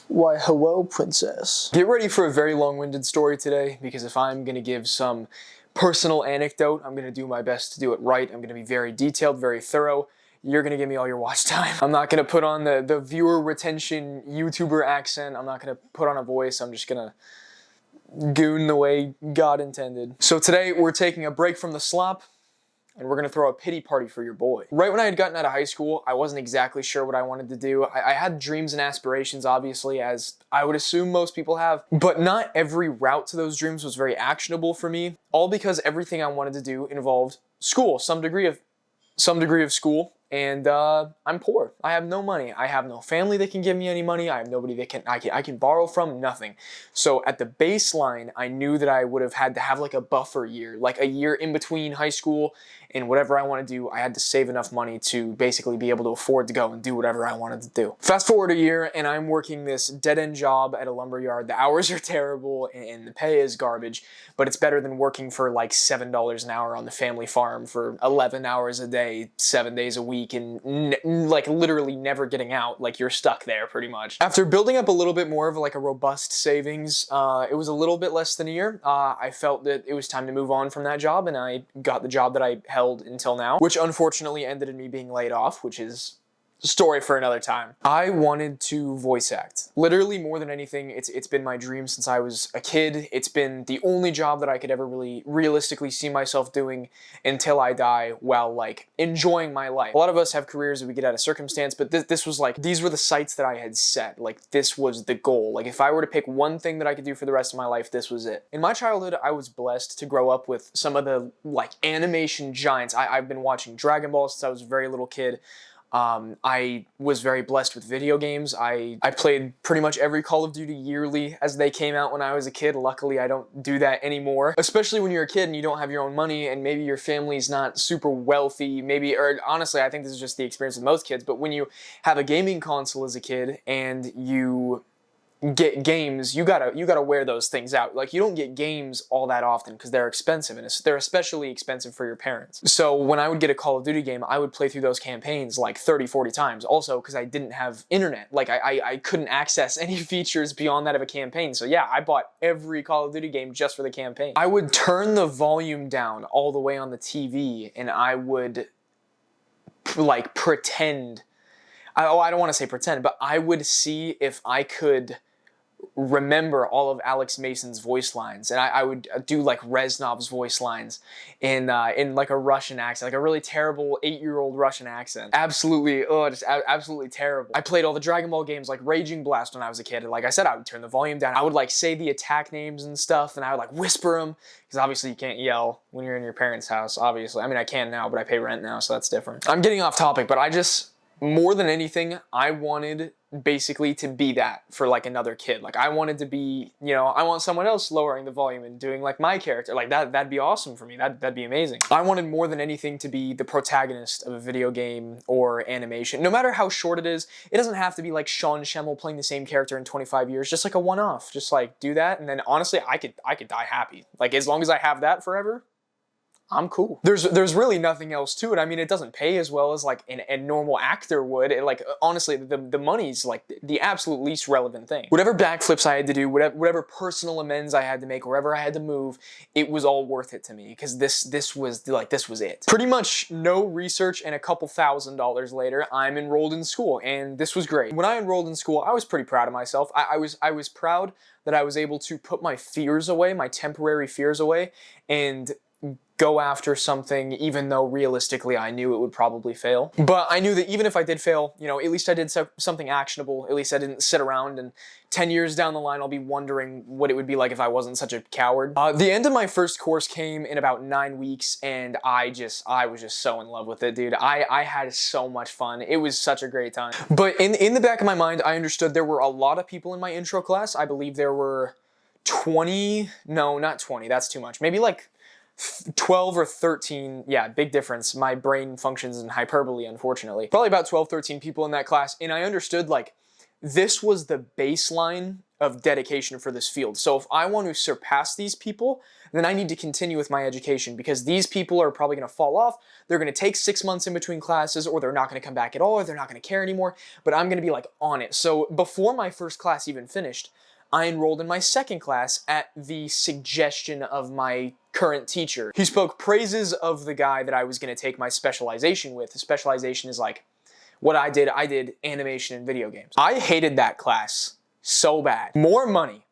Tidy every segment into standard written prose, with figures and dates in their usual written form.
Why, hello, princess. Get ready for a very long-winded story today, because if I'm going to give some personal anecdote, I'm going to do my best to do it right. I'm going to be very detailed, very thorough. You're going to give me all your watch time. I'm not going to put on the viewer retention YouTuber accent. I'm not going to put on a voice. I'm just going to goon the way God intended. So today, we're taking a break from the slop, and we're gonna throw a pity party for your boy. Right when I had gotten out of high school, I wasn't exactly sure what I wanted to do. I had dreams and aspirations, obviously, as I would assume most people have, but not every route to those dreams was very actionable for me, all because everything I wanted to do involved school, some degree of school, and I'm poor. I have no money. I have no family that can give me any money. I have nobody that I can borrow from, nothing. So at the baseline, I knew that I would have had to have like a buffer year, like a year in between high school and whatever I want to do. I had to save enough money to basically be able to afford to go and do whatever I wanted to do. Fast forward a year, and I'm working this dead-end job at a lumber yard. The hours are terrible and the pay is garbage, but it's better than working for like $7 an hour on the family farm for 11 hours a day, 7 days a week, and like literally never getting out. Like you're stuck there pretty much. After building up a little bit more of like a robust savings, it was a little bit less than a year. I felt that it was time to move on from that job, and I got the job that I held until now, which unfortunately ended in me being laid off, which is a story for another time. I wanted to voice act. Literally more than anything, it's been my dream since I was a kid. It's been the only job that I could ever really realistically see myself doing until I die while like enjoying my life. A lot of us have careers that we get out of circumstance, but this was like, these were the sights that I had set. Like this was the goal. Like if I were to pick one thing that I could do for the rest of my life, this was it. In my childhood, I was blessed to grow up with some of the like animation giants. I've been watching Dragon Ball since I was a very little kid. I was very blessed with video games. I played pretty much every Call of Duty yearly as they came out when I was a kid. Luckily, I don't do that anymore. Especially when you're a kid and you don't have your own money and maybe your family's not super wealthy, maybe, or honestly, I think this is just the experience with most kids, but when you have a gaming console as a kid and you get games, you gotta wear those things out. Like you don't get games all that often because they're expensive, and they're especially expensive for your parents. So when I would get a Call of Duty game, I would play through those campaigns like 30, 40 times. Also because I didn't have internet. Like I couldn't access any features beyond that of a campaign. So yeah, I bought every Call of Duty game just for the campaign. I would turn the volume down all the way on the TV, and I would like pretend, I don't want to say pretend, but I would see if I could remember all of Alex Mason's voice lines, and I would do like Reznov's voice lines in like a Russian accent, like a really terrible 8-year-old Russian accent. Absolutely, just absolutely terrible. I played all the Dragon Ball games like Raging Blast when I was a kid, and like I said, I would turn the volume down. I would like say the attack names and stuff, and I would like whisper them, because obviously you can't yell when you're in your parents' house, obviously. I mean, I can now, but I pay rent now, so that's different. I'm getting off topic, but I just, more than anything, I wanted basically to be that for like another kid. Like I wanted to be, you know, I want someone else lowering the volume and doing like my character. Like that'd be awesome for me. That'd be amazing. I wanted more than anything to be the protagonist of a video game or animation. No matter how short it is, it doesn't have to be like Sean Schemmel playing the same character in 25 years, just like a one-off. Just like do that, and then honestly, I could die happy. Like as long as I have that forever, I'm cool. There's really nothing else to it. I mean, it doesn't pay as well as like a normal actor would. It, like honestly, the money's like the absolute least relevant thing. Whatever backflips I had to do, whatever personal amends I had to make, wherever I had to move, it was all worth it to me, because this was it. Pretty much no research, and a couple $1,000s later, I'm enrolled in school, and this was great. When I enrolled in school, I was pretty proud of myself. I was proud that I was able to put my fears away, my temporary fears away, and go after something, even though realistically I knew it would probably fail. But I knew that even if I did fail, you know, at least I did something actionable. At least I didn't sit around, and 10 years down the line I'll be wondering what it would be like if I wasn't such a coward. The end of my first course came in about 9 weeks, and I was just so in love with it, dude. I had so much fun. It was such a great time. But in the back of my mind, I understood there were a lot of people in my intro class. I believe there were 20, no, not 20, that's too much. Maybe like 12 or 13, yeah, big difference. My brain functions in hyperbole, unfortunately. Probably about 12, 13 people in that class, and I understood, like, this was the baseline of dedication for this field. So if I want to surpass these people, then I need to continue with my education, because these people are probably going to fall off. They're going to take 6 months in between classes, or they're not going to come back at all, or they're not going to care anymore, but I'm going to be like on it. So before my first class even finished, I enrolled in my second class at the suggestion of my current teacher. He spoke praises of the guy that I was going to take my specialization with. The specialization is like what I did animation and video games. I hated that class so bad. More money.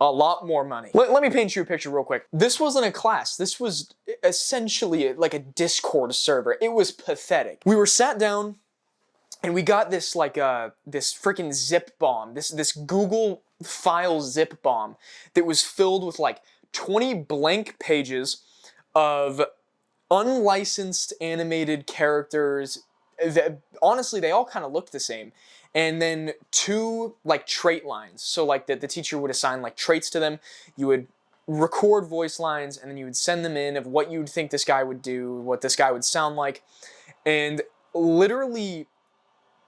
A lot more money. Let me paint you a picture real quick. This wasn't a class. This was essentially like a Discord server. It was pathetic. We were sat down and we got this like this freaking zip bomb, this Google file zip bomb that was filled with like 20 blank pages of unlicensed animated characters that honestly they all kind of looked the same. And then 2 like trait lines. So like the teacher would assign like traits to them. You would record voice lines and then you would send them in of what you'd think this guy would do, what this guy would sound like. And literally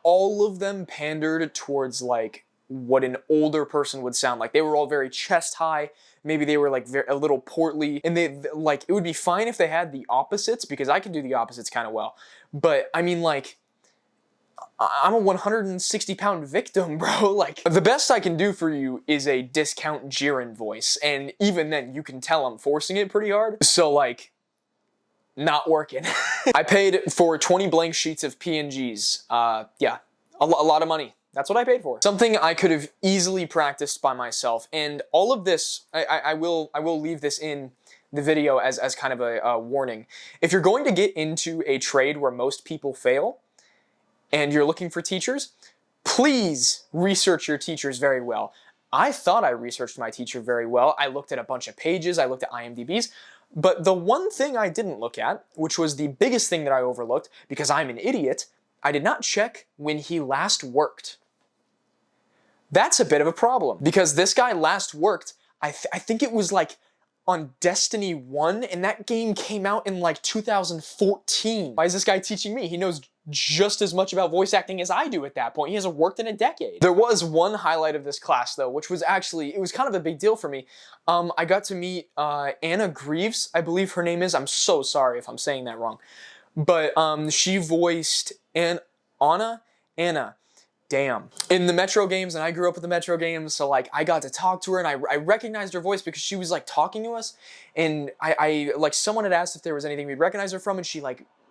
all of them pandered towards like what an older person would sound like. They were all very chest high. Maybe they were like a little portly, and they like it would be fine if they had the opposites, because I can do the opposites kind of well. But I mean, like, I'm a 160-pound victim, bro. Like, the best I can do for you is a discount Jiren voice, and even then, you can tell I'm forcing it pretty hard. So like, not working. I paid for 20 blank sheets of PNGs. Yeah, a lot of money. That's what I paid for. Something I could have easily practiced by myself. And all of this, I will leave this in the video as kind of a warning. If you're going to get into a trade where most people fail, and you're looking for teachers, please research your teachers very well. I thought I researched my teacher very well. I looked at a bunch of pages, I looked at IMDb's, but the one thing I didn't look at, which was the biggest thing that I overlooked, because I'm an idiot, I did not check when he last worked. That's a bit of a problem, because this guy last worked, I think it was like on Destiny 1, and that game came out in like 2014. Why is this guy teaching me? He knows just as much about voice acting as I do at that point. He hasn't worked in a decade. There was one highlight of this class though, which was actually, it was kind of a big deal for me. I got to meet Anna Greaves, I believe her name is. I'm so sorry if I'm saying that wrong. But she voiced Anna, damn, in the Metro games, and I grew up with the Metro games, so like I got to talk to her, and I recognized her voice because she was like talking to us, and I like someone had asked if there was anything we'd recognize her from, and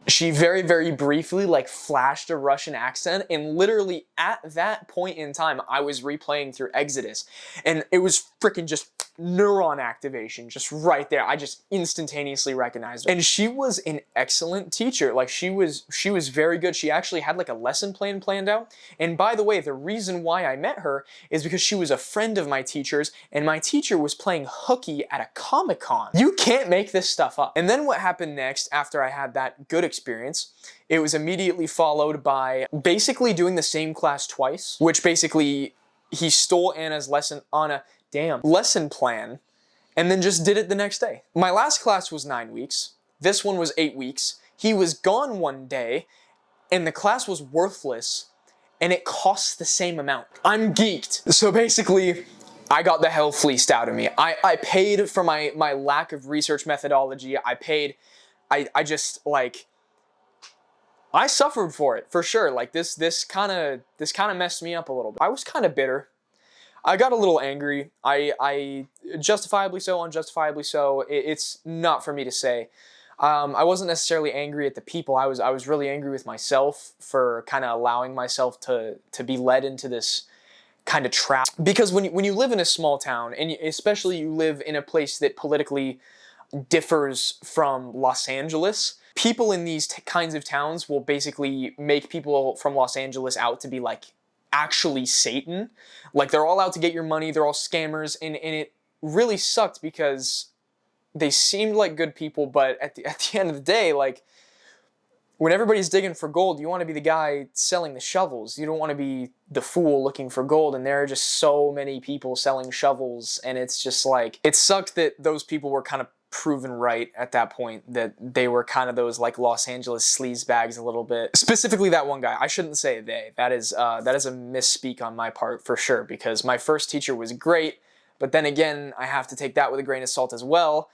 she very, very briefly like flashed a Russian accent, and literally at that point in time, I was replaying through Exodus, and it was freaking just neuron activation, just right there. I just instantaneously recognized her. And she was an excellent teacher. Like she was very good. She actually had like a lesson plan planned out. And by the way, the reason why I met her is because she was a friend of my teacher's, and my teacher was playing hooky at a Comic-Con. You can't make this stuff up. And then what happened next after I had that good experience, it was immediately followed by basically doing the same class twice, which basically he stole Anna's lesson lesson plan, and then just did it the next day. My last class was 9 weeks. This one was 8 weeks. He was gone one day, and the class was worthless, and it costs the same amount. I'm geeked. So basically, I got the hell fleeced out of me. I paid for my lack of research methodology. I just, like, I suffered for it, for sure. Like, this kind of messed me up a little bit. I was kind of bitter. I got a little angry. I justifiably so, unjustifiably so. It's not for me to say. I wasn't necessarily angry at the people. I was really angry with myself for kind of allowing myself to be led into this kind of trap. Because when you live in a small town, and especially you live in a place that politically differs from Los Angeles, people in these kinds of towns will basically make people from Los Angeles out to be like actually Satan. Like they're all out to get your money, they're all scammers, and it really sucked because they seemed like good people, but at the end of the day, like when everybody's digging for gold, you want to be the guy selling the shovels. You don't want to be the fool looking for gold, and there are just so many people selling shovels, and it's just like, it sucked that those people were kind of proven right at that point that they were kind of those like Los Angeles sleaze bags a little bit. Specifically that one guy. I shouldn't say they. That is a misspeak on my part for sure, because my first teacher was great, but then again, I have to take that with a grain of salt as well.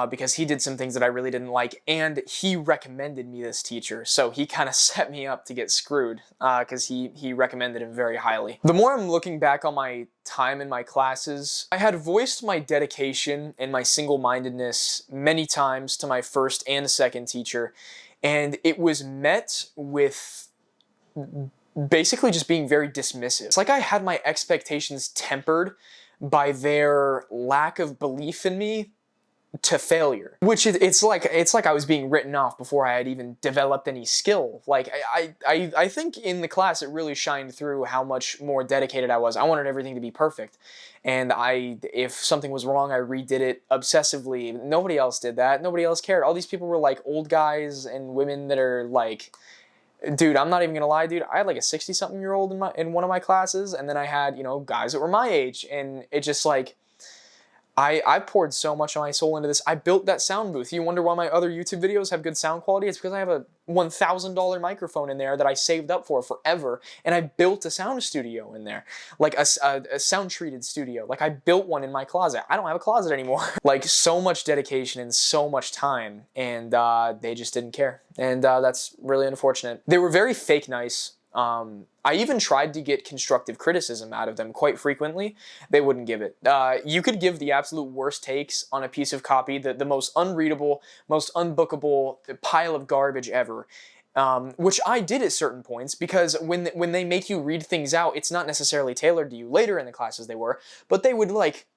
Because he did some things that I really didn't like, and he recommended me this teacher, so he kind of set me up to get screwed, because he recommended him very highly. The more I'm looking back on my time in my classes, I had voiced my dedication and my single-mindedness many times to my first and second teacher, and it was met with basically just being very dismissive. It's like I had my expectations tempered by their lack of belief in me to failure, which it's like I was being written off before I had even developed any skill. Like I think in the class it really shined through how much more dedicated I was. I wanted everything to be perfect, and if something was wrong, I redid it obsessively. Nobody else did that. Nobody else cared. All these people were like old guys and women that are like, dude, I'm not even gonna lie, dude. I had like a 60-something-year-old in one of my classes, and then I had, you know, guys that were my age, and it just like, I poured so much of my soul into this. I built that sound booth. You wonder why my other YouTube videos have good sound quality? It's because I have a $1,000 microphone in there that I saved up for forever, and I built a sound studio in there, like a sound-treated studio. Like, I built one in my closet. I don't have a closet anymore. Like, so much dedication and so much time, and they just didn't care, and that's really unfortunate. They were very fake nice. I even tried to get constructive criticism out of them quite frequently. They wouldn't give it. You could give the absolute worst takes on a piece of copy, the most unreadable, most unbookable pile of garbage ever, which I did at certain points, because when they make you read things out, it's not necessarily tailored to you. Later in the classes they were, but they would like,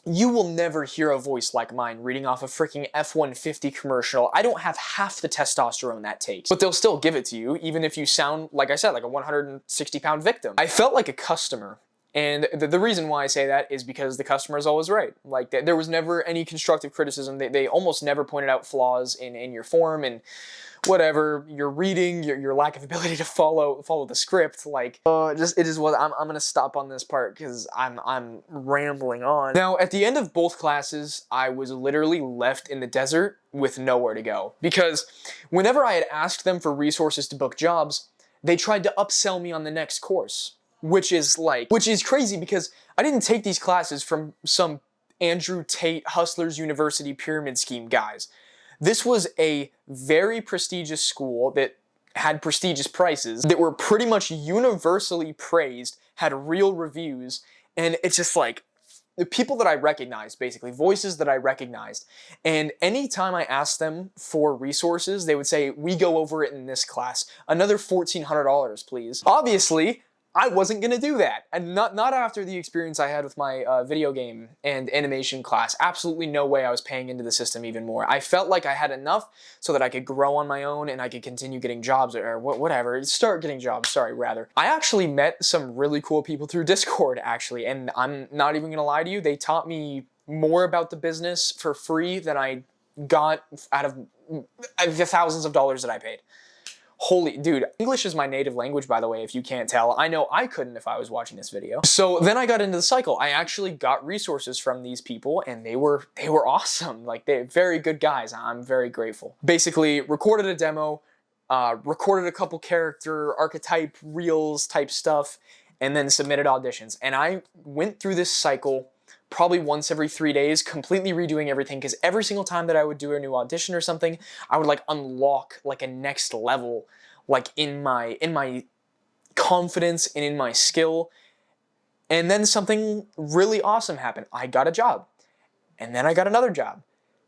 you will never hear a voice like mine reading off a freaking F-150 commercial. I don't have half the testosterone that takes. But they'll still give it to you, even if you sound, like I said, like a 160-pound victim. I felt like a customer. And the reason why I say that is because the customer is always right. Like, there was never any constructive criticism. They almost never pointed out flaws in your form and whatever, your reading, your lack of ability to follow the script. Like, it just was. I'm gonna stop on this part because I'm rambling on. Now, at the end of both classes, I was literally left in the desert with nowhere to go, because whenever I had asked them for resources to book jobs, they tried to upsell me on the next course, which is crazy, because I didn't take these classes from some Andrew Tate Hustlers University pyramid scheme guys. This was a very prestigious school that had prestigious prices, that were pretty much universally praised, had real reviews, and it's just like, the people that I recognized, basically, voices that I recognized. And anytime I asked them for resources, they would say, we go over it in this class. Another $1,400, please. Obviously, I wasn't gonna do that, and not after the experience I had with my video game and animation class. Absolutely no way I was paying into the system even more. I felt like I had enough so that I could grow on my own and I could continue getting jobs, or whatever, start getting jobs, sorry, rather. I actually met some really cool people through Discord, actually, and I'm not even gonna lie to you, they taught me more about the business for free than I got out of the thousands of dollars that I paid. Holy, dude, English is my native language, by the way, if you can't tell. I know I couldn't if I was watching this video. So then I got into the cycle. I actually got resources from these people, and they were awesome. Like, they're very good guys. I'm very grateful. Basically, recorded a demo, recorded a couple character archetype reels type stuff, and then submitted auditions. And I went through this cycle probably once every 3 days, completely redoing everything, because every single time that I would do a new audition or something, I would like unlock like a next level, like in my confidence and in my skill. And then something really awesome happened. I got a job, and then I got another job,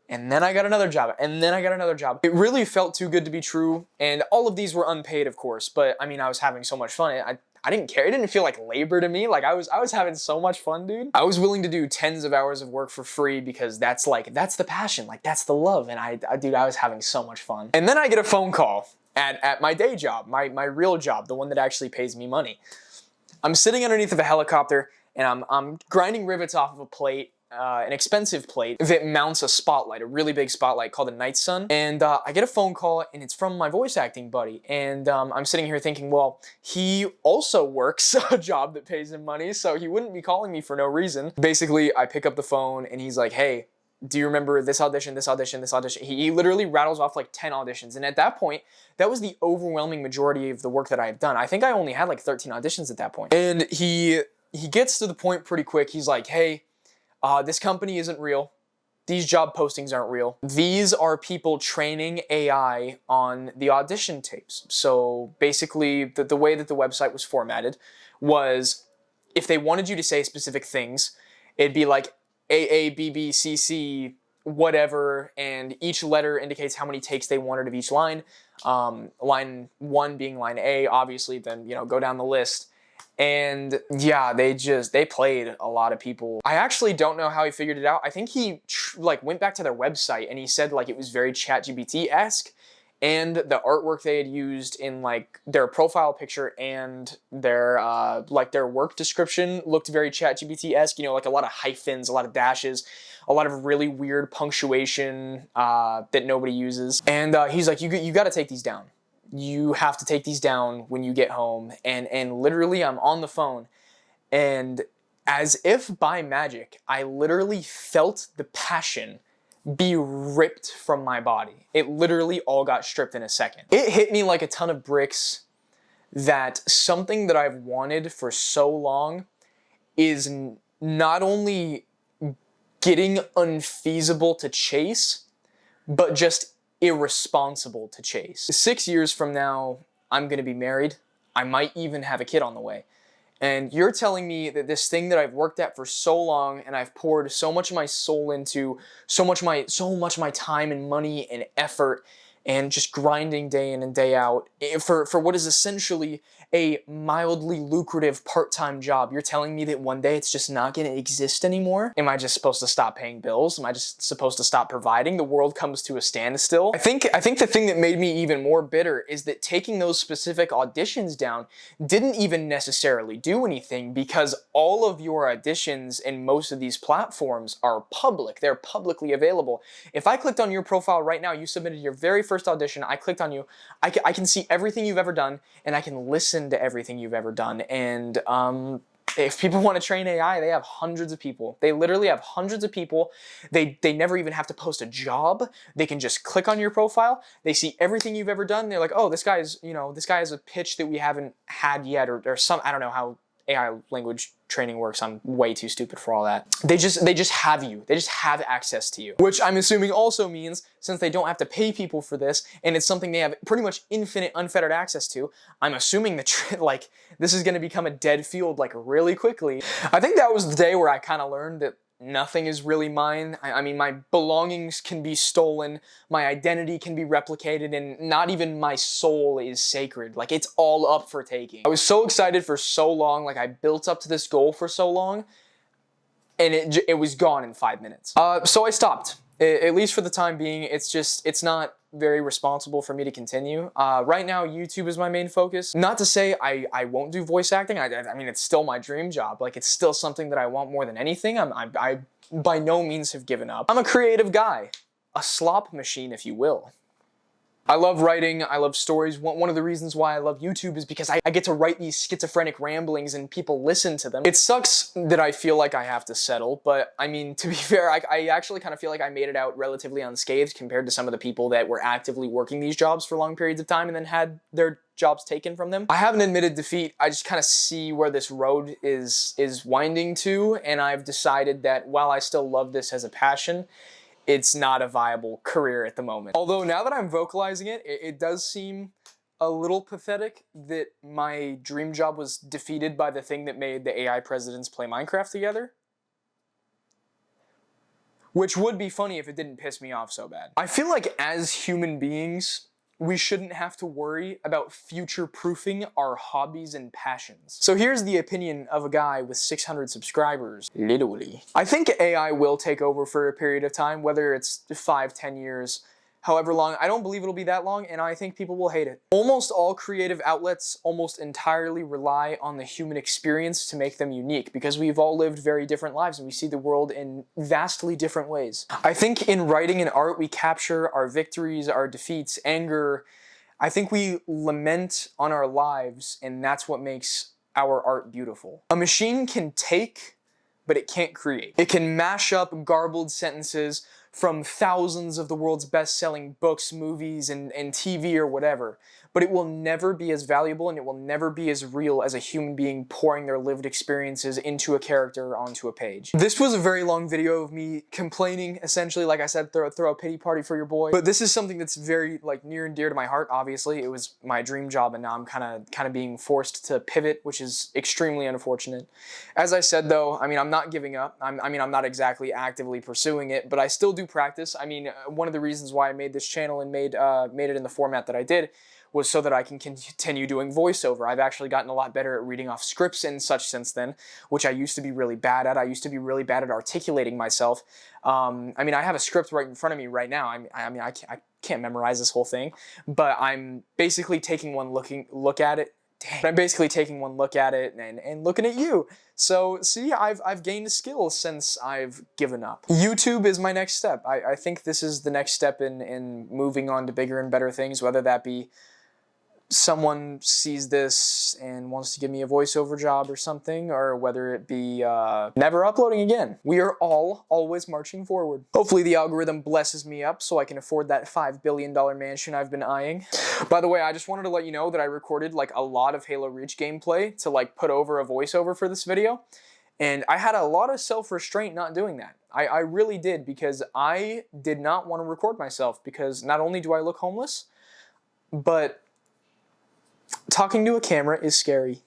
and then I got another job, and then I got another job. It really felt too good to be true, and all of these were unpaid, of course, but I mean, I was having so much fun. I didn't care. It didn't feel like labor to me. Like, I was having so much fun, dude. I was willing to do tens of hours of work for free, because that's the passion. Like, that's the love. And dude, I was having so much fun. And then I get a phone call at my day job, my real job, the one that actually pays me money. I'm sitting underneath of a helicopter, and I'm grinding rivets off of a plate, an expensive plate that mounts a spotlight, a really big spotlight called a Night Sun. And I get a phone call, and it's from my voice acting buddy. And I'm sitting here thinking, well, he also works a job that pays him money, so he wouldn't be calling me for no reason. Basically, I pick up the phone, and he's like, hey, do you remember this audition, this audition, this audition? He literally rattles off like 10 auditions. And at that point, that was the overwhelming majority of the work that I had done. I think I only had like 13 auditions at that point. And he gets to the point pretty quick. He's like, hey, this company isn't real. These job postings aren't real. These are people training AI on the audition tapes. So basically, the way that the website was formatted was, if they wanted you to say specific things, it'd be like A, B, B, C, C, whatever, and each letter indicates how many takes they wanted of each line. Line 1 being line A, obviously, then, you know, go down the list. And yeah, they played a lot of people. I actually don't know how he figured it out. I think he like went back to their website and he said like it was very ChatGPT-esque, and the artwork they had used in like their profile picture and their like their work description looked very ChatGPT-esque. You know, like a lot of hyphens, a lot of dashes, a lot of really weird punctuation that nobody uses. And he's like, you got to take these down. You have to take these down when you get home. And literally I'm on the phone, and as if by magic, I literally felt the passion be ripped from my body. It literally all got stripped in a second. It hit me like a ton of bricks that something that I've wanted for so long is not only getting unfeasible to chase, but just irresponsible to chase. 6 years from now, I'm gonna be married. I might even have a kid on the way. And you're telling me that this thing that I've worked at for so long and I've poured so much of my soul into, so much of my time and money and effort and just grinding day in and day out for what is essentially a mildly lucrative part-time job. You're telling me that one day it's just not going to exist anymore? Am I just supposed to stop paying bills? Am I just supposed to stop providing? The world comes to a standstill? I think the thing that made me even more bitter is that taking those specific auditions down didn't even necessarily do anything, because all of your auditions in most of these platforms are public. They're publicly available. If I clicked on your profile right now, you submitted your very first audition, I clicked on you, I can see everything you've ever done, and I can listen to everything you've ever done. And if people want to train AI, they have hundreds of people. They literally have hundreds of people. They never even have to post a job. They can just click on your profile. They see everything you've ever done. They're like, oh, this guy has a pitch that we haven't had yet, or some, I don't know how AI language training works. I'm way too stupid for all that. They just have you. They just have access to you. Which I'm assuming also means, since they don't have to pay people for this, and it's something they have pretty much infinite, unfettered access to, I'm assuming that like this is going to become a dead field like really quickly. I think that was the day where I kind of learned that nothing is really mine. I mean, my belongings can be stolen, my identity can be replicated, and not even my soul is sacred. Like, it's all up for taking. I was so excited for so long, like I built up to this goal for so long, and it was gone in 5 minutes. So I stopped. At least for the time being. It's not very responsible for me to continue. Right now, YouTube is my main focus. Not to say I won't do voice acting. I mean, it's still my dream job. Like, it's still something that I want more than anything. I by no means have given up. I'm a creative guy. A slop machine, if you will. I love writing, I love stories. One of the reasons why I love YouTube is because I get to write these schizophrenic ramblings and people listen to them. It sucks that I feel like I have to settle, but I mean, to be fair, I actually kind of feel like I made it out relatively unscathed compared to some of the people that were actively working these jobs for long periods of time and then had their jobs taken from them. I haven't admitted defeat. I just kind of see where this road is winding to, and I've decided that while I still love this as a passion, it's not a viable career at the moment. Although now that I'm vocalizing it, it does seem a little pathetic that my dream job was defeated by the thing that made the AI presidents play Minecraft together. Which would be funny if it didn't piss me off so bad. I feel like as human beings, we shouldn't have to worry about future-proofing our hobbies and passions. So here's the opinion of a guy with 600 subscribers, literally. I think AI will take over for a period of time, whether it's 5, 10 years, however long. I don't believe it'll be that long, and I think people will hate it. Almost all creative outlets almost entirely rely on the human experience to make them unique, because we've all lived very different lives and we see the world in vastly different ways. I think in writing and art we capture our victories, our defeats, anger. I think we lament on our lives, and that's what makes our art beautiful. A machine can take but it can't create. It can mash up garbled sentences from thousands of the world's best-selling books, movies, and TV or whatever, but it will never be as valuable and it will never be as real as a human being pouring their lived experiences into a character onto a page. This was a very long video of me complaining, essentially, like I said, throw a pity party for your boy, but this is something that's very near and dear to my heart. Obviously, it was my dream job, and now I'm kind of being forced to pivot, which is extremely unfortunate. As I said, though, I mean, I'm not giving up. I'm not exactly actively pursuing it, but I still do practice. I mean, one of the reasons why I made this channel and made it in the format that I did was so that I can continue doing voiceover. I've actually gotten a lot better at reading off scripts and such since then, which I used to be really bad at. I used to be really bad at articulating myself. I mean, I have a script right in front of me right now. I can't memorize this whole thing, but I'm basically taking one look at it. I'm basically taking one look at it and looking at you. So see, I've gained a skill since I've given up. YouTube is my next step. I think this is the next step in moving on to bigger and better things, whether that be someone sees this and wants to give me a voiceover job or something, or whether it be never uploading again. We are all always marching forward. Hopefully the algorithm blesses me up so I can afford that $5 billion mansion I've been eyeing. By the way, I just wanted to let you know that I recorded a lot of Halo Reach gameplay to put over a voiceover for this video, and I had a lot of self-restraint not doing that. I really did, because I did not want to record myself, because not only do I look homeless, but talking to a camera is scary.